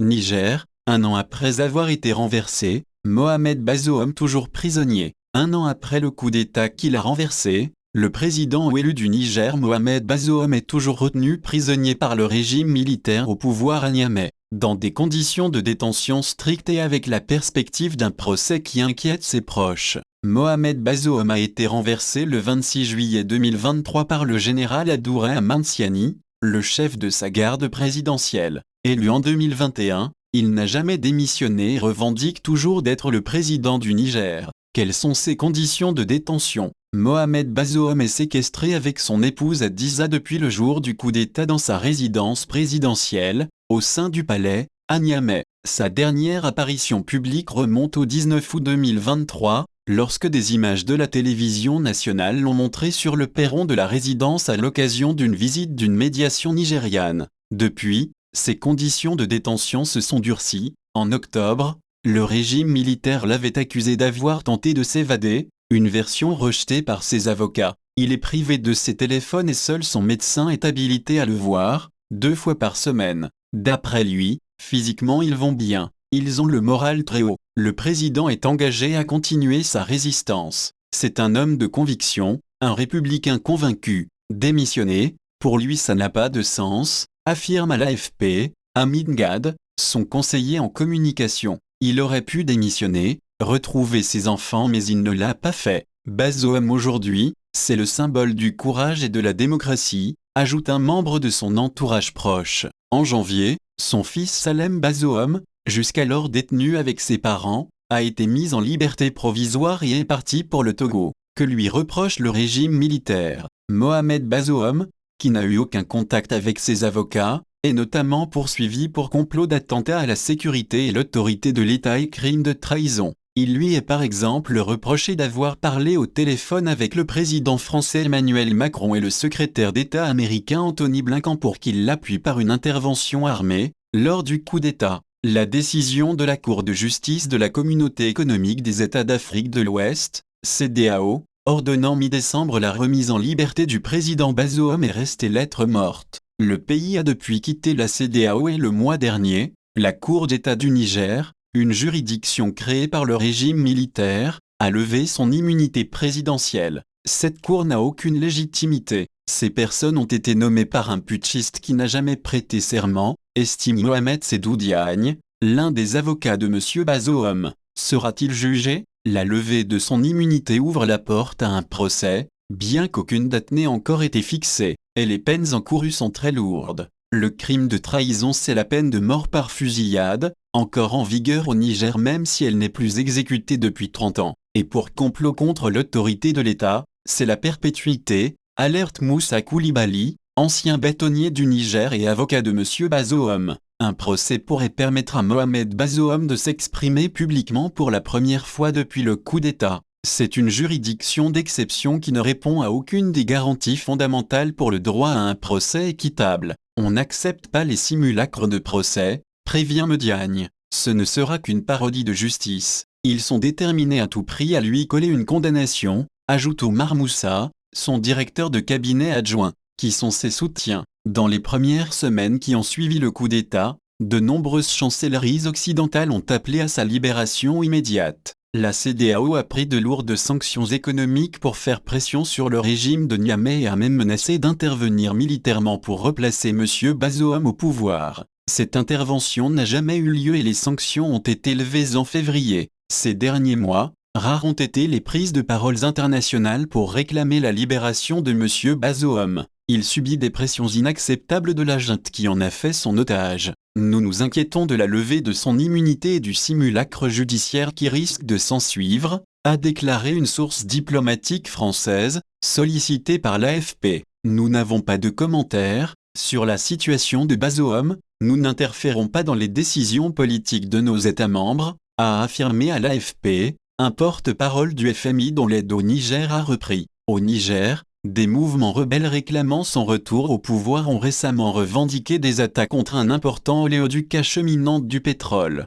Niger, un an après avoir été renversé, Mohamed Bazoum toujours prisonnier. Un an après le coup d'État qu'il a renversé, le président élu du Niger Mohamed Bazoum est toujours retenu prisonnier par le régime militaire au pouvoir à Niamey, dans des conditions de détention strictes et avec la perspective d'un procès qui inquiète ses proches. Mohamed Bazoum a été renversé le 26 juillet 2023 par le général Abdourahamane Aminciani, le chef de sa garde présidentielle. Élu en 2021, il n'a jamais démissionné et revendique toujours d'être le président du Niger. Quelles sont ses conditions de détention? Mohamed Bazoum est séquestré avec son épouse Adiza depuis le jour du coup d'État dans sa résidence présidentielle, au sein du palais, à Niamey. Sa dernière apparition publique remonte au 19 août 2023, lorsque des images de la télévision nationale l'ont montré sur le perron de la résidence à l'occasion d'une visite d'une médiation nigériane. Depuis, ses conditions de détention se sont durcies. En octobre, le régime militaire l'avait accusé d'avoir tenté de s'évader, une version rejetée par ses avocats. Il est privé de ses téléphones et seul son médecin est habilité à le voir, 2 fois par semaine. D'après lui, physiquement ils vont bien, ils ont le moral très haut. Le président est engagé à continuer sa résistance. C'est un homme de conviction, un républicain convaincu. Démissionner, pour lui ça n'a pas de sens, affirme à l'AFP, Hamid Gad, son conseiller en communication. Il aurait pu démissionner, retrouver ses enfants mais il ne l'a pas fait. Bazoum aujourd'hui, c'est le symbole du courage et de la démocratie, ajoute un membre de son entourage proche. En janvier, son fils Salem Bazoum, jusqu'alors détenu avec ses parents, a été mis en liberté provisoire et est parti pour le Togo. Que lui reproche le régime militaire? Mohamed Bazoum, qui n'a eu aucun contact avec ses avocats, est notamment poursuivi pour complot d'attentat à la sécurité et l'autorité de l'État et crime de trahison. Il lui est par exemple reproché d'avoir parlé au téléphone avec le président français Emmanuel Macron et le secrétaire d'État américain Anthony Blinken pour qu'il l'appuie par une intervention armée, lors du coup d'État. La décision de la Cour de justice de la Communauté économique des États d'Afrique de l'Ouest, CEDEAO, ordonnant mi-décembre la remise en liberté du président Bazoum est restée lettre morte. Le pays a depuis quitté la CEDEAO et le mois dernier, la Cour d'État du Niger, une juridiction créée par le régime militaire, a levé son immunité présidentielle. Cette cour n'a aucune légitimité. Ces personnes ont été nommées par un putschiste qui n'a jamais prêté serment, estime Mohamed Sédou Diagne, l'un des avocats de M. Bazoum. Sera-t-il jugé? La levée de son immunité ouvre la porte à un procès, bien qu'aucune date n'ait encore été fixée, et les peines encourues sont très lourdes. Le crime de trahison, c'est la peine de mort par fusillade, encore en vigueur au Niger même si elle n'est plus exécutée depuis 30 ans. Et pour complot contre l'autorité de l'État, c'est la perpétuité, alerte Moussa Koulibaly, ancien bâtonnier du Niger et avocat de M. Bazoum. Un procès pourrait permettre à Mohamed Bazoum de s'exprimer publiquement pour la première fois depuis le coup d'État. C'est une juridiction d'exception qui ne répond à aucune des garanties fondamentales pour le droit à un procès équitable. On n'accepte pas les simulacres de procès, prévient Mediagne. Ce ne sera qu'une parodie de justice. Ils sont déterminés à tout prix à lui coller une condamnation, ajoute Omar Moussa, son directeur de cabinet adjoint. Qui sont ses soutiens? Dans les premières semaines qui ont suivi le coup d'État, de nombreuses chancelleries occidentales ont appelé à sa libération immédiate. La CEDEAO a pris de lourdes sanctions économiques pour faire pression sur le régime de Niamey et a même menacé d'intervenir militairement pour replacer M. Bazoum au pouvoir. Cette intervention n'a jamais eu lieu et les sanctions ont été levées en février. Ces derniers mois, rares ont été les prises de parole internationales pour réclamer la libération de M. Bazoum. Il subit des pressions inacceptables de la junte qui en a fait son otage. Nous nous inquiétons de la levée de son immunité et du simulacre judiciaire qui risque de s'ensuivre, a déclaré une source diplomatique française, sollicitée par l'AFP. Nous n'avons pas de commentaires sur la situation de Bazoum, nous n'interférons pas dans les décisions politiques de nos États membres, a affirmé à l'AFP, un porte-parole du FMI dont l'aide au Niger a repris. Au Niger, des mouvements rebelles réclamant son retour au pouvoir ont récemment revendiqué des attaques contre un important oléoduc acheminant du pétrole.